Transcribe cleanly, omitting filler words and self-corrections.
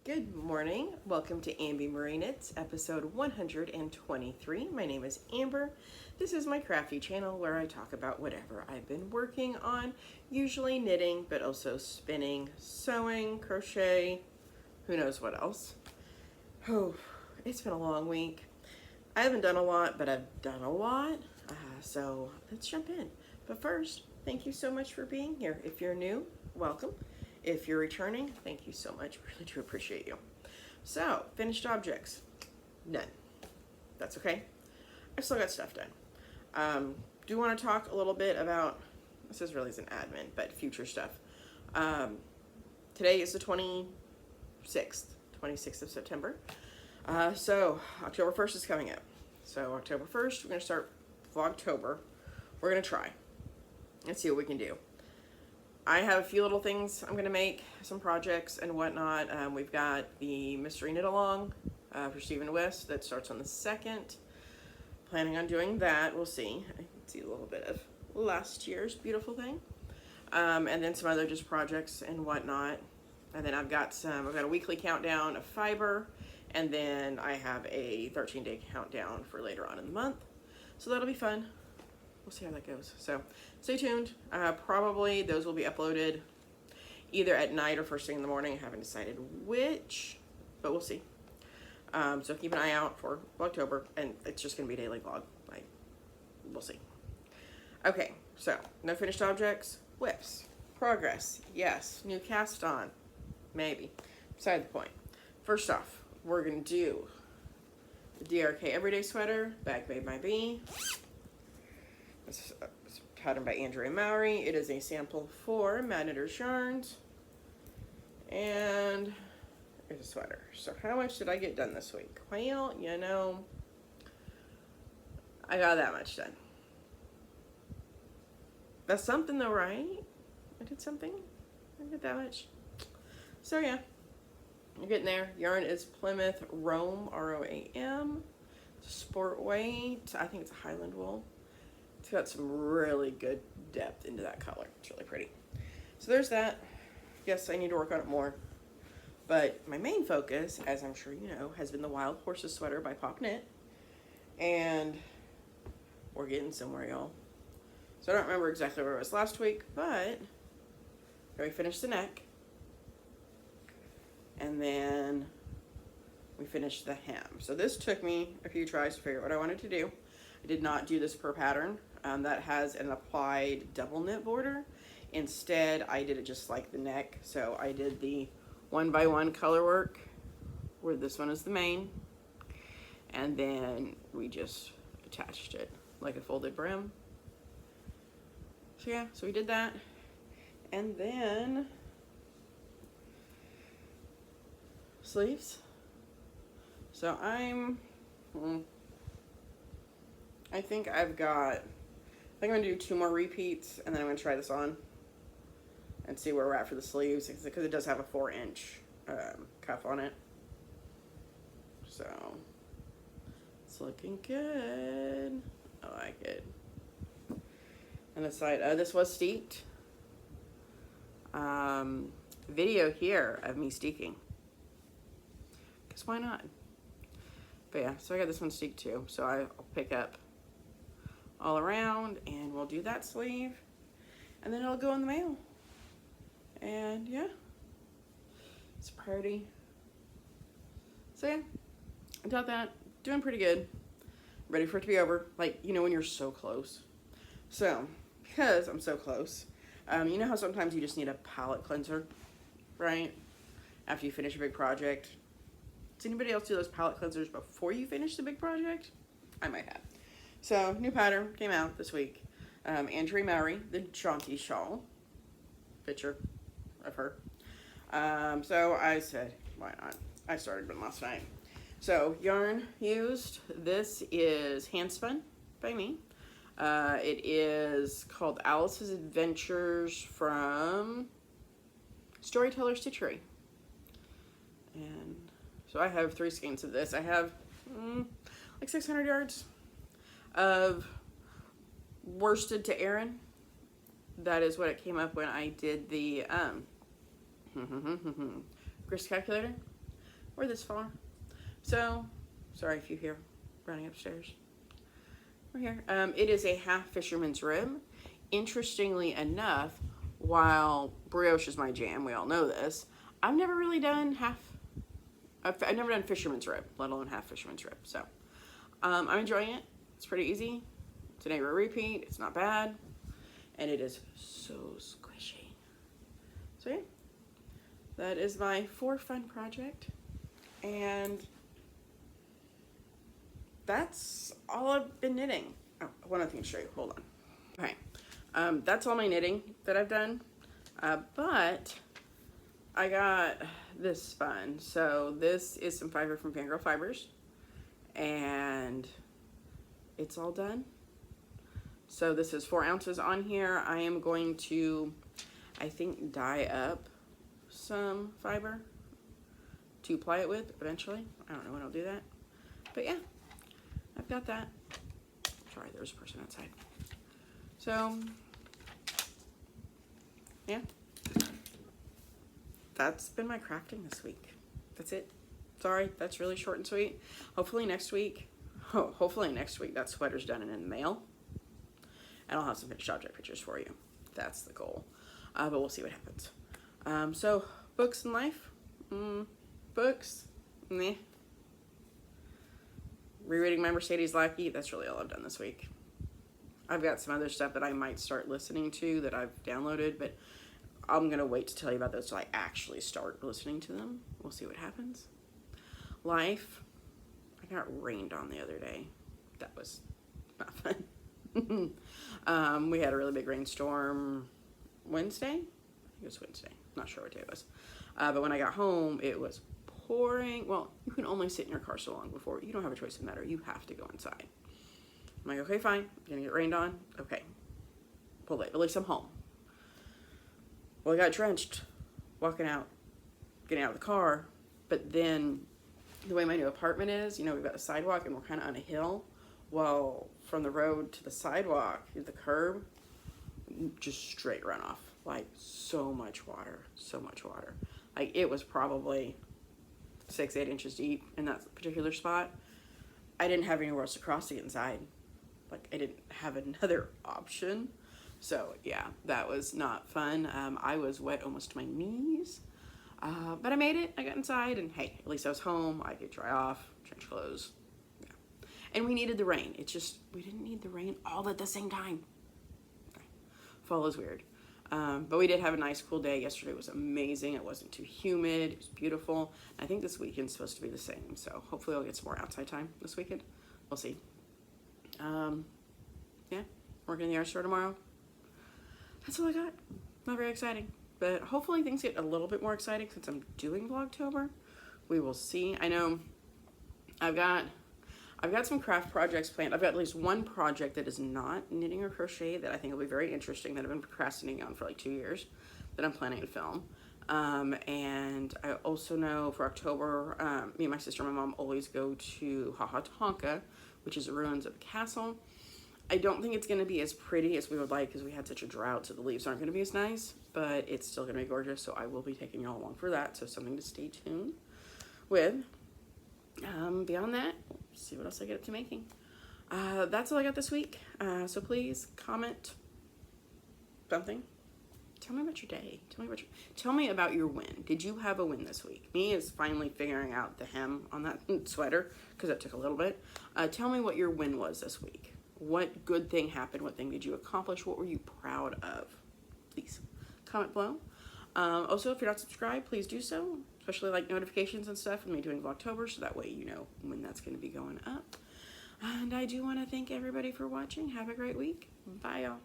Good morning. Welcome to Amby Marie Knits, episode 123. My name is Amber. This is my crafty channel where I talk about whatever I've been working on, usually knitting, but also spinning, sewing, crochet, who knows what else. Oh, it's been a long week. I haven't done a lot, but I've done a lot. So let's jump in. But first, thank you so much for being here. If you're new, welcome. If you're returning, thank you so much. Really do appreciate you. So, finished objects. None. That's okay. I still got stuff done. Do want to talk a little bit about, this is really an admin, but future stuff. Today is the 26th of September. So, October 1st is coming up. So, October 1st, we're going to start Vlogtober. We're going to try. Let's see what we can do. I have a few little things I'm going to make, some projects and whatnot. We've got the Mystery Knit Along for Stephen West that starts on the 2nd. Planning on doing that. We'll see. I can see a little bit of last year's beautiful thing. And then some other just projects and whatnot. And then I've got a weekly countdown of fiber. And then I have a 13-day countdown for later on in the month. So that'll be fun. We'll see how that goes. So stay tuned. Probably those will be uploaded either at night or first thing in the morning. I haven't decided which, but we'll see. So keep an eye out for Vlogtober, and it's just going to be a daily vlog. We'll see. Okay, so no finished objects. Whips. Progress. Yes. New cast on. Maybe. Beside the point. First off, we're going to do the DRK Everyday Sweater, Bag Made by Bee. It's patterned by Andrea Mowry. It is a sample for Mad Knitter's Yarns. And it's a sweater. So how much did I get done this week? Well, you know, I got that much done. That's something though, right? I did something. I did that much. So yeah, you're getting there. Yarn is Plymouth Rome, R-O-A-M. It's a sport weight. I think it's a Highland wool. It's got some really good depth into that color. It's really pretty. So there's that. Yes, I need to work on it more. But my main focus, as I'm sure you know, has been the Wild Horses Sweater by Pop Knit. And we're getting somewhere, y'all. So I don't remember exactly where it was last week, but we finished the neck. And then we finished the hem. So this took me a few tries to figure out what I wanted to do. I did not do this per pattern. That has an applied double knit border. Instead, I did it just like the neck. So I did the 1x1 color work, where this one is the main. And then we just attached it like a folded brim. So yeah, so we did that. And then sleeves. So I think I'm gonna do 2 more repeats, and then I'm gonna try this on and see where we're at for the sleeves, because it does have a 4-inch cuff on it. So it's looking good. I like it. And the side, this was steeked. Video here of me steeking, because why not? But yeah, so I got this one steeked too. So I'll pick up all around, and we'll do that sleeve, and then it'll go in the mail. And yeah, it's pretty. So yeah, I got that. Doing pretty good. Ready for it to be over. Like, you know, when you're so close. So, because I'm so close, you know how sometimes you just need a palette cleanser, right? After you finish a big project. Does anybody else do those palette cleansers before you finish the big project? I might have. So, new pattern came out this week. Andrea Mowry, the Jaunty Shawl. Picture of her. So I said, why not? I started one last night. So, yarn used. This is Handspun by me. It is called Alice's Adventures from Storyteller Stitchery. And so I have 3 skeins of this. I have like 600 yards of worsted to Erin. That is what it came up when I did the grist calculator. or this far. So, sorry if you hear running upstairs. We're here. It is a half fisherman's rib. Interestingly enough, while brioche is my jam, we all know this, I've never really done half. I've never done fisherman's rib, let alone half fisherman's rib. So, I'm enjoying it. It's pretty easy. It's an A repeat. It's not bad, and it is so squishy. So yeah, that is my for fun project, and that's all I've been knitting. Oh, one other thing to show you. Hold on. Okay, that's all my knitting that I've done, but I got this spun. So this is some fiber from Fangirl Fibers, and it's all done. So this is 4 ounces on here. I am going to, I think, dye up some fiber to apply it with eventually. I don't know when I'll do that, but yeah, I've got that. Sorry, there's a person outside. So yeah, that's been my crafting this week. That's it. Sorry, that's really short and sweet. Hopefully next week that sweater's done and in the mail, and I'll have some finished object pictures for you. That's the goal, but we'll see what happens. So books and life, books, meh. Rereading my Mercedes Lackey, that's really all I've done this week. I've got some other stuff that I might start listening to that I've downloaded, but I'm gonna wait to tell you about those till I actually start listening to them. We'll see what happens. Life, I got rained on the other day. That was not fun. We had a really big rainstorm Wednesday. I think it was Wednesday. Not sure what day it was. But when I got home, it was pouring. Well, you can only sit in your car so long before you don't have a choice in the matter. You have to go inside. I'm like, okay, fine. Gonna get rained on. Okay. Well, at least I'm home. Well, I got drenched walking out, getting out of the car. But then the way my new apartment is, you know, we've got a sidewalk and we're kind of on a hill. Well, from the road to the sidewalk, the curb, just straight runoff. Like, so much water, so much water. Like, it was probably 6-8 inches deep in that particular spot. I didn't have anywhere else to cross to get inside. Like, I didn't have another option. So yeah, that was not fun. I was wet almost to my knees, but I made it. I got inside, and hey, at least I was home. I could dry off, change clothes. Yeah. And we needed the rain. It's just, we didn't need the rain all at the same time. Okay. Fall is weird. But we did have a nice cool day. Yesterday was amazing. It wasn't too humid. It was beautiful. I think this weekend's supposed to be the same. So hopefully I'll get some more outside time this weekend. We'll see. Yeah, working in the art store tomorrow. That's all I got. Not very exciting, but hopefully things get a little bit more exciting since I'm doing Vlogtober. We will see. I know I've got some craft projects planned. I've got at least one project that is not knitting or crochet that I think will be very interesting, that I've been procrastinating on for like 2 years, that I'm planning to film. And I also know for October, me and my sister and my mom always go to Ha Ha Tonka, which is the ruins of the castle. I don't think it's going to be as pretty as we would like because we had such a drought, so the leaves aren't going to be as nice, but it's still going to be gorgeous, so I will be taking y'all along for that, so something to stay tuned with. Beyond that, see what else I get up to making. That's all I got this week, so please comment something. Tell me about your day. Tell me about your win. Did you have a win this week? Me is finally figuring out the hem on that sweater because it took a little bit. Tell me what your win was this week. What good thing happened? What thing did you accomplish? What were you proud of? Please comment below. Also, if you're not subscribed, please do so, especially like notifications and stuff, and me doing Vlogtober, so that way you know when that's going to be going up. And I do want to thank everybody for watching. Have a great week. Bye, y'all.